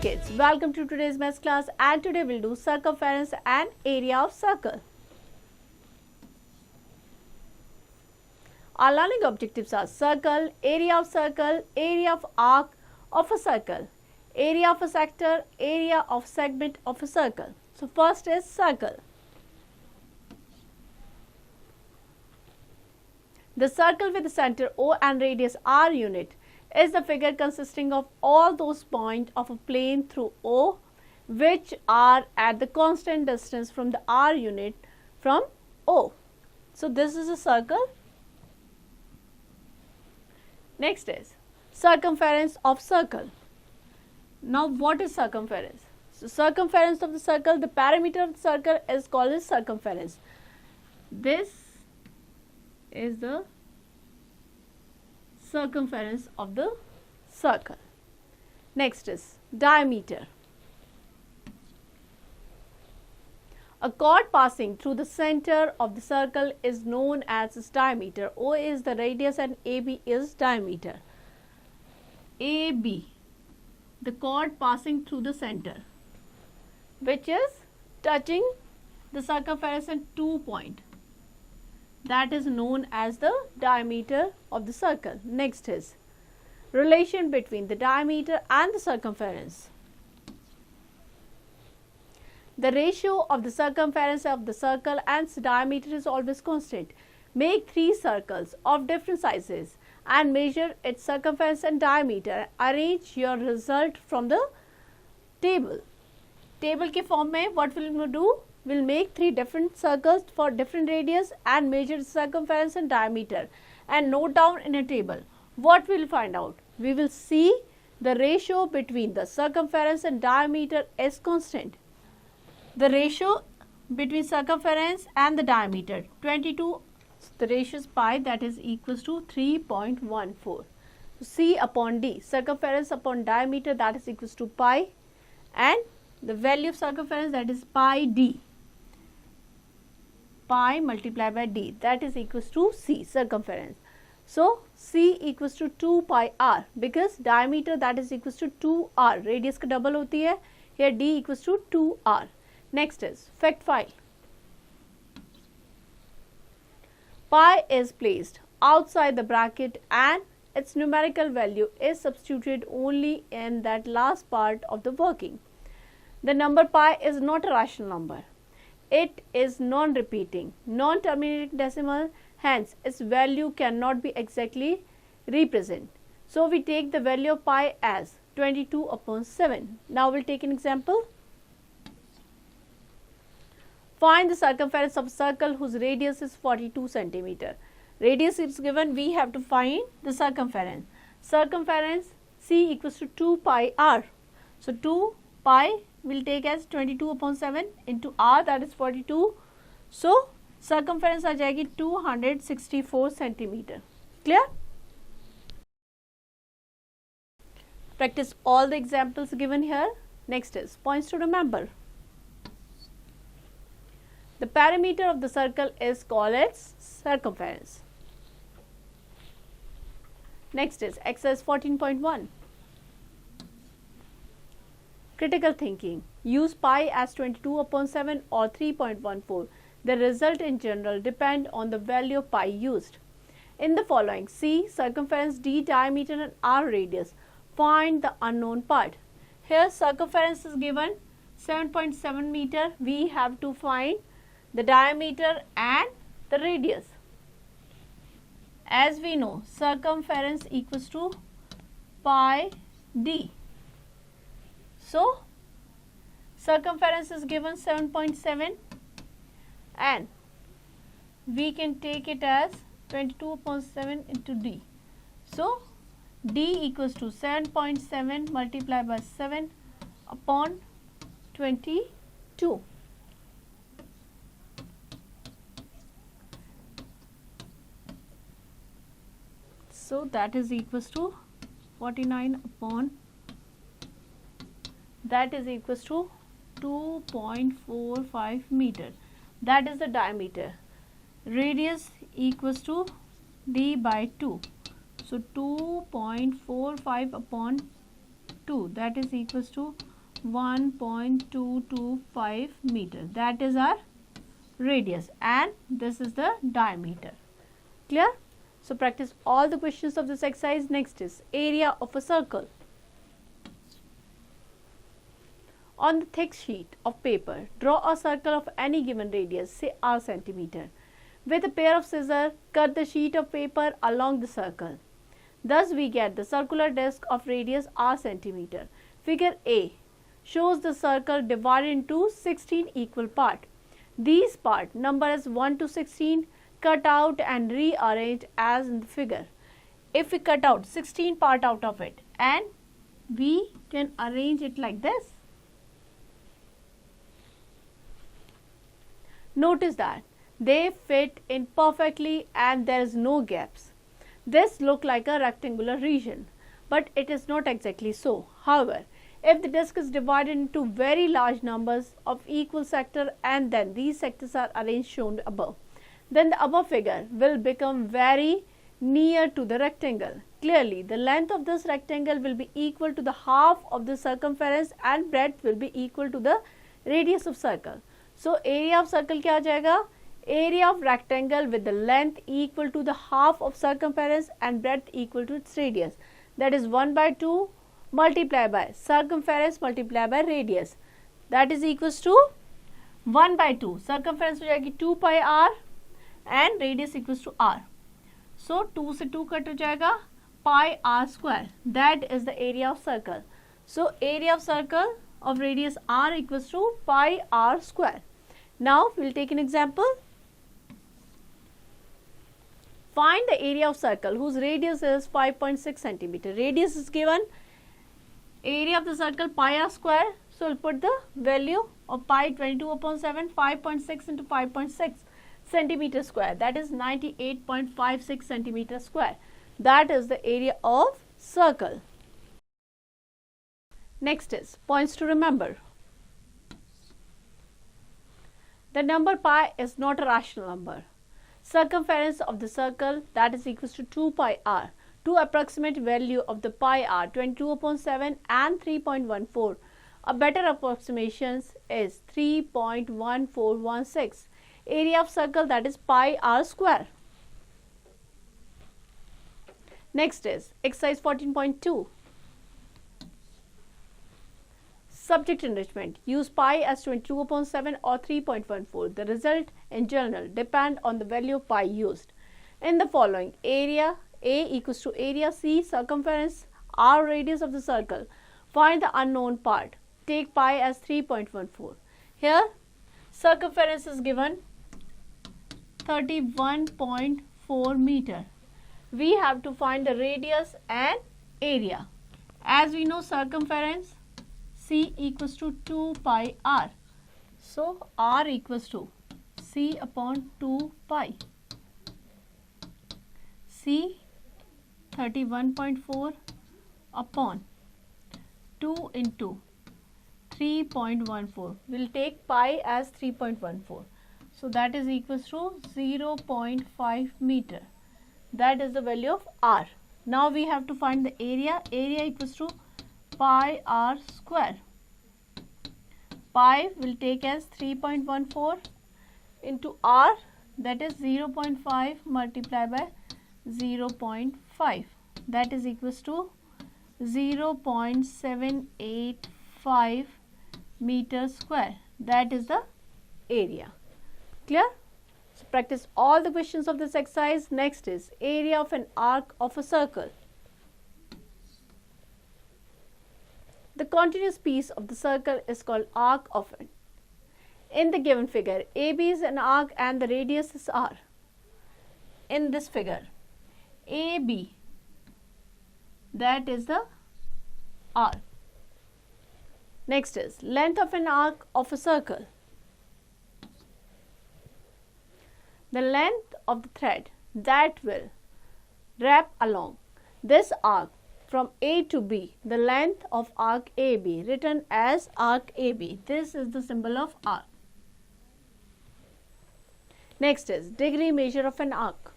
kids, welcome to today's maths class, and today we'll do circumference and area of circle. Our learning objectives are circle, area of arc of a circle, area of a sector, area of segment of a circle. So first is circle. The circle with the center O and radius R unit is the figure consisting of all those points of a plane through O which are at the constant distance from the R unit from O. So this is a circle. Next is circumference of circle. Now what is circumference? So circumference of the circle, the perimeter of the circle is called as circumference. This is the circumference of the circle. Next is diameter. A chord passing through the center of the circle is known as its diameter. O is the radius and AB is diameter. AB, the chord passing through the center, which is touching the circumference at 2 points. That is known as the diameter of the circle. Next is relation between the diameter and the circumference. The ratio of the circumference of the circle and its diameter is always constant. Make 3 circles of different sizes and measure its circumference and diameter. Arrange your result from the table. Table के form में what will we do? We'll make 3 different circles for different radius and measure circumference and diameter and note down in a table. What we'll find out? We will see the ratio between the circumference and diameter is constant. The ratio between circumference and the diameter 22, the ratio is pi, that is equals to 3.14. So C upon D, circumference upon diameter, that is equals to pi, and the value of circumference, that is pi D, pi multiplied by D, that is equals to C, circumference. So C equals to 2 pi R because diameter, that is equals to 2 R, radius का double होती है, here D equals to 2 R. Next is fact file. Pi is placed outside the bracket and its numerical value is substituted only in that last part of the working. The number pi is not a rational number. It is non-repeating, non-terminating decimal, hence its value cannot be exactly represented. So we take the value of pi as 22 upon 7. Now we'll take an example. Find the circumference of a circle whose radius is 42 centimeter. Radius is given, we have to find the circumference. Circumference C equals to 2 pi R. So 2 pi will take as 22 upon 7 into R, that is 42. So circumference आ जाएगी 264 centimeter. Clear? Practice all the examples given here. Next is points to remember. The perimeter of the circle is called its circumference. Next is exercise 14.1. Critical thinking. Use pi as 22 upon 7 or 3.14. The result in general depend on the value of pi used. In the following, C circumference, D diameter and R radius. Find the unknown part. Here circumference is given 7.7 meter. We have to find the diameter and the radius. As we know, circumference equals to pi D. So circumference is given 7.7 and we can take it as 22 upon 7 into D. So D equals to 7.7 multiplied by 7 upon 22. So that is equals to 49 upon, that is equals to 2.45 meter. That is the diameter. Radius equals to D by 2. So 2.45 upon 2, that is equals to 1.225 meter. That is our radius and this is the diameter. Clear? So practice all the questions of this exercise. Next is area of a circle. On the thick sheet of paper, draw a circle of any given radius, say r centimeter. With a pair of scissors, cut the sheet of paper along the circle. Thus we get the circular disc of radius r centimeter. Figure A shows the circle divided into 16 equal parts. These parts, number as 1 to 16, cut out and rearrange as in the figure. If we cut out 16 parts out of it and we can arrange it like this. Notice that they fit in perfectly and there is no gaps. This looks like a rectangular region, but it is not exactly so. However, if the disk is divided into very large numbers of equal sectors and then these sectors are arranged shown above, then the above figure will become very near to the rectangle. Clearly, the length of this rectangle will be equal to the half of the circumference and breadth will be equal to the radius of circle. So, area of circle क्या आ जाएगा? Area of rectangle with the length equal to the half of circumference and breadth equal to its radius. That is 1 by 2 multiplied by circumference multiplied by radius. That is equals to 1 by 2. Circumference हो जाएगी 2 pi r and radius equals to r. So 2 से 2 cut हो जाएगा pi r square. That is the area of circle. So area of circle of radius r equals to pi r square. Now we will take an example. Find the area of circle whose radius is 5.6 centimeter. Radius is given. Area of the circle pi r square. So we will put the value of pi 22 upon 7. 5.6 into 5.6 centimeter square. That is 98.56 centimeter square. That is the area of circle. Next is points to remember. The number pi is not a rational number. Circumference of the circle, that is equals to 2 pi r. To approximate value of the pi r 22 upon 7 and 3.14. A better approximation is 3.1416. Area of circle, that is pi r square. Next is exercise 14.2. Subject enrichment. Use pi as 22 upon 7 or 3.14. The result in general depend on the value of pi used. In the following, area A equals to area C, circumference r, radius of the circle. Find the unknown part. Take pi as 3.14. Here circumference is given 31.4 meter. We have to find the radius and area. As we know, circumference C equals to 2 pi r. So r equals to C upon 2 pi. C 31.4 upon 2 into 3.14. We'll take pi as 3.14. So that is equals to 0.5 meter. That is the value of r. Now we have to find the area. Area equals to pi r square. Pi will take as 3.14 into r, that is 0.5 multiplied by 0.5. That is equals to 0.785 meter square. That is the area. Clear? So practice all the questions of this exercise. Next is area of an arc of a circle. The continuous piece of the circle is called arc of it. In the given figure, AB is an arc and the radius is r. In this figure, AB, that is the r. Next is length of an arc of a circle. The length of the thread that will wrap along this arc from A to B, the length of arc AB, written as arc AB. This is the symbol of arc. Next is degree measure of an arc.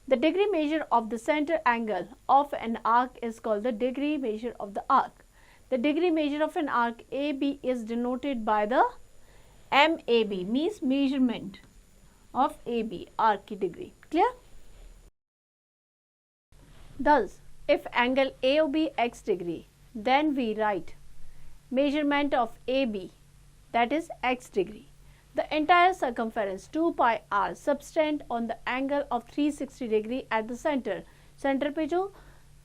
The degree measure of the center angle of an arc is called the degree measure of the arc. The degree measure of an arc AB is denoted by the MAB, means measurement of AB, arc की degree. Clear? Thus, if angle AOB x degree, then we write measurement of AB, that is x degree. The entire circumference 2 pi r subtend on the angle of 360 degree at the center. Center पे जो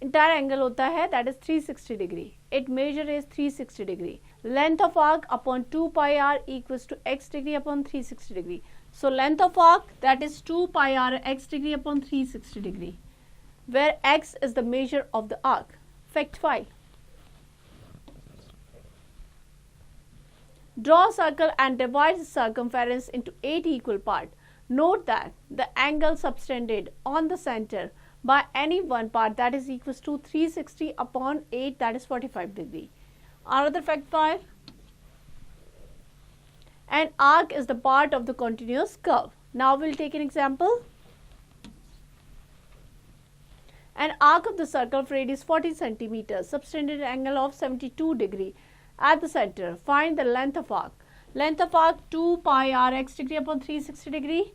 entire angle होता है that is 360 degree. It measure is 360 degree. Length of arc upon 2 pi r equals to x degree upon 360 degree. So length of arc that is 2 pi r x degree upon 360 degree, where x is the measure of the arc. Fact 5. Draw a circle and divide the circumference into 8 equal parts. Note that the angle subtended on the center by any one part that is equals to 360 upon 8, that is 45 degree. Another fact 5. An arc is the part of the continuous curve. Now we will take an example. An arc of the circle of radius 40 centimeters, subtended angle of 72 degree at the center. Find the length of arc. Length of arc 2 pi r x degree upon 360 degree.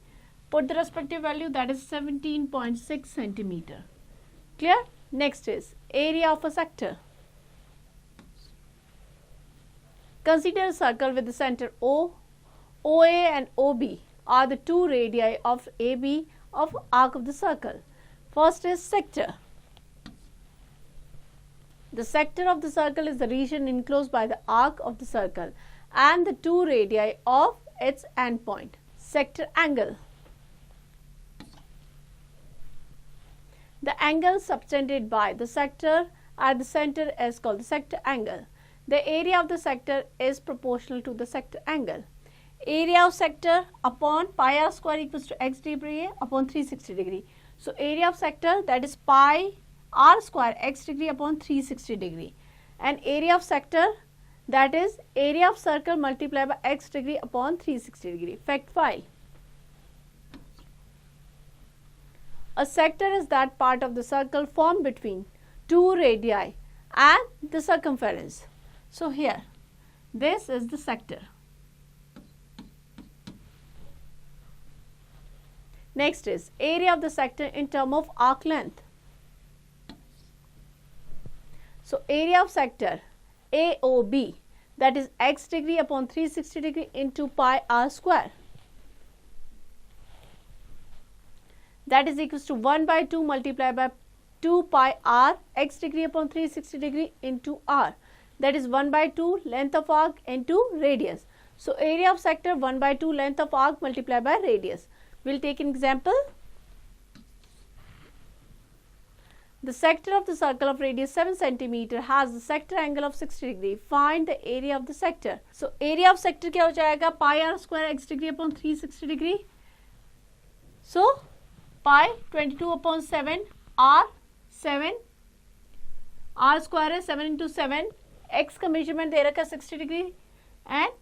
Put the respective value, that is 17.6 centimeter. Clear? Next is area of a sector. Consider a circle with the center O. OA and OB are the two radii of AB of arc of the circle. First is sector. The sector of the circle is the region enclosed by the arc of the circle and the two radii of its endpoint. Sector angle. The angle subtended by the sector at the center is called the sector angle. The area of the sector is proportional to the sector angle. Area of sector upon pi r square equals to x degree upon 360 degree. So area of sector that is pi r square x degree upon 360 degree, and area of sector that is area of circle multiplied by x degree upon 360 degree. Fact 5. A sector is that part of the circle formed between two radii and the circumference. So here this is the sector. Next is area of the sector in term of arc length. So area of sector AOB, that is x degree upon 360 degree into pi r square, that is equals to 1 by 2 multiplied by 2 pi r x degree upon 360 degree into r, that is 1 by 2 length of arc into radius. So area of sector 1 by 2 length of arc multiplied by radius. We will take an example. The sector of the circle of radius 7 cm has the sector angle of 60 degree. Find the area of the sector. So area of sector क्या हो जाएगा? Pi r square x degree upon 360 degree. So pi 22 upon 7 r 7 r square है 7 into 7, x का measurement दे रखा है 60 degree and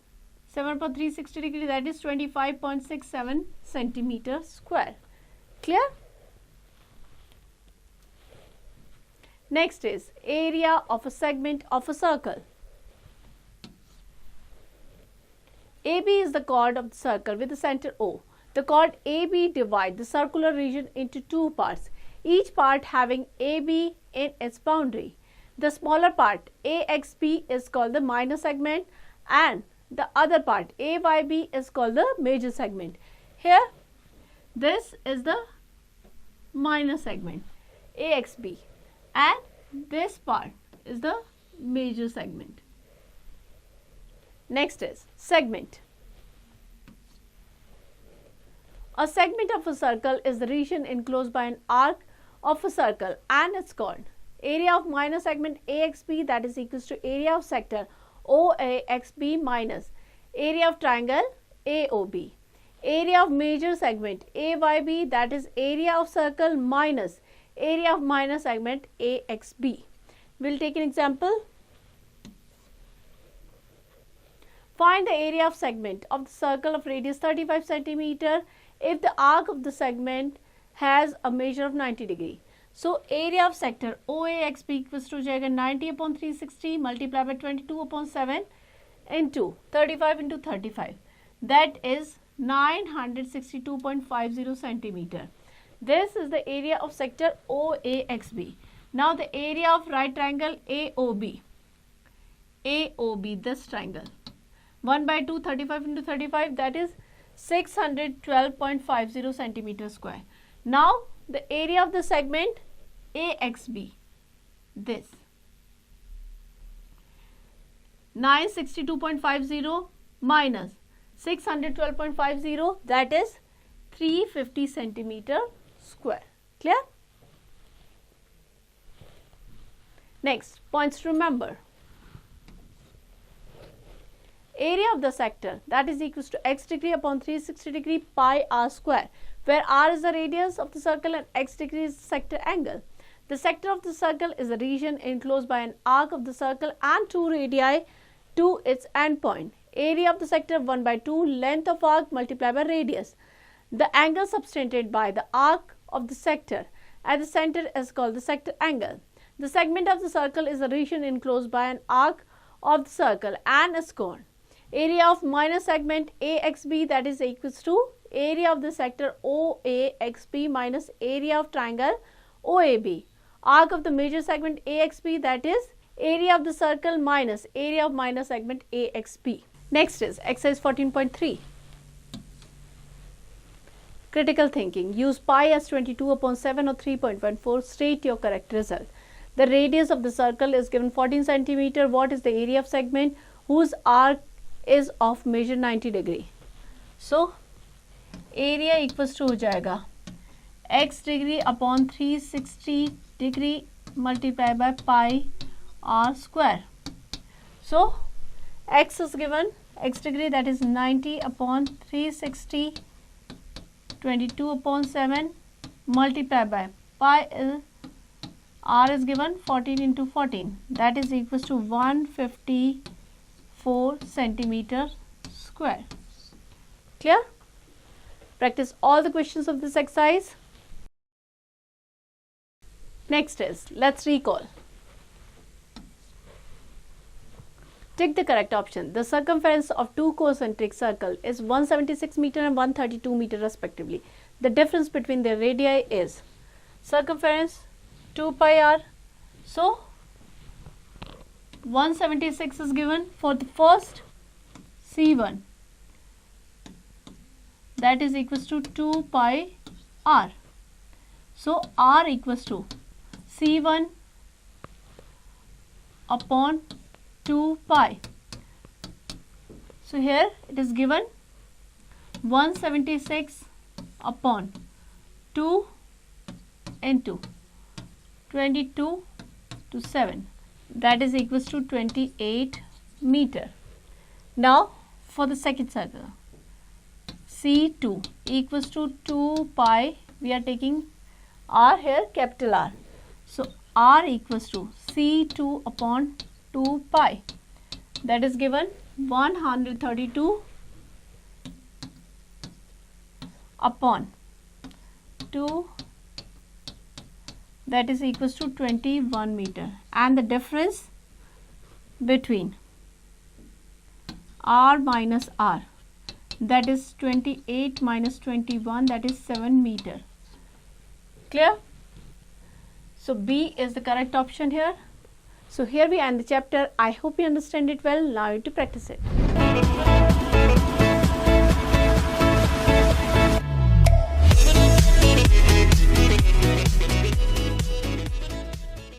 7 upon 360 degree, that is 25.67 centimeter square. Clear? Next is area of a segment of a circle. AB is the chord of the circle with the center O. The chord AB divides the circular region into two parts, each part having AB in its boundary. The smaller part AXB is called the minor segment and the other part AYB is called the major segment. Here this is the minor segment AXB and this part is the major segment. Next is segment. A segment of a circle is the region enclosed by an arc of a circle and its chord. Area of minor segment AXB, that is equals to area of sector OAXB minus area of triangle AOB. Area of major segment AYB, that is area of circle minus area of minor segment AXB. We will take an example. Find the area of segment of the circle of radius 35 cm if the arc of the segment has a measure of 90 degree. So area of sector OAXB equals to 90 upon 360 multiplied by 22 upon 7 into 35 into 35. That is 962.50 centimeter. This is the area of sector OAXB. Now the area of right triangle AOB. AOB, this triangle. 1 by 2, 35 into 35, that is 612.50 centimeter square. Now the area of the segment AXB, this 962.50 minus 612.50, that is 350 centimeter square. Clear? Next, points to remember. Area of the sector, that is equals to x degree upon 360 degree pi r square, where r is the radius of the circle and x degree is the sector angle. The sector of the circle is a region enclosed by an arc of the circle and 2 radii to its end point. Area of the sector 1 by 2 length of arc multiplied by radius. The angle subtended by the arc of the sector at the center is called the sector angle. The segment of the circle is a region enclosed by an arc of the circle and its cone. Area of minor segment AXB, that is equals to area of the sector OAXB minus area of triangle OAB. Arc of the major segment AXB, that is area of the circle minus area of minor segment AXB. Next is exercise 14.3. Critical thinking. Use pi as 22 upon 7 or 3.14. State your correct result. The radius of the circle is given 14 centimeter. What is the area of segment whose arc is of measure 90 degree? So area equals to हो जाएगा x degree upon 360 degree multiplied by pi r square. So x is given, x degree, that is 90 upon 360, 22 upon 7 multiplied by pi r is given 14 into 14, that is equals to 154 centimeter square. Clear? Practice all the questions of this exercise. Next is, let's recall. Tick the correct option. The circumference of two concentric circles is 176 meter and 132 meter respectively. The difference between their radii is circumference 2 pi r. So 176 is given for the first C1, that is equals to 2 pi r. So r equals to C1 upon 2 pi. So here it is given 176 upon 2 into 22 to 7, that is equals to 28 meter. Now for the second circle, C2 equals to 2 pi, we are taking r here, capital R. So r equals to C2 upon 2 pi, that is given 132 upon 2, that is equals to 21 meter, and the difference between r minus r, that is 28 minus 21, that is 7 meter. Clear? So B is the correct option here. So here we end the chapter. I hope you understand it well. Now you have to practice it.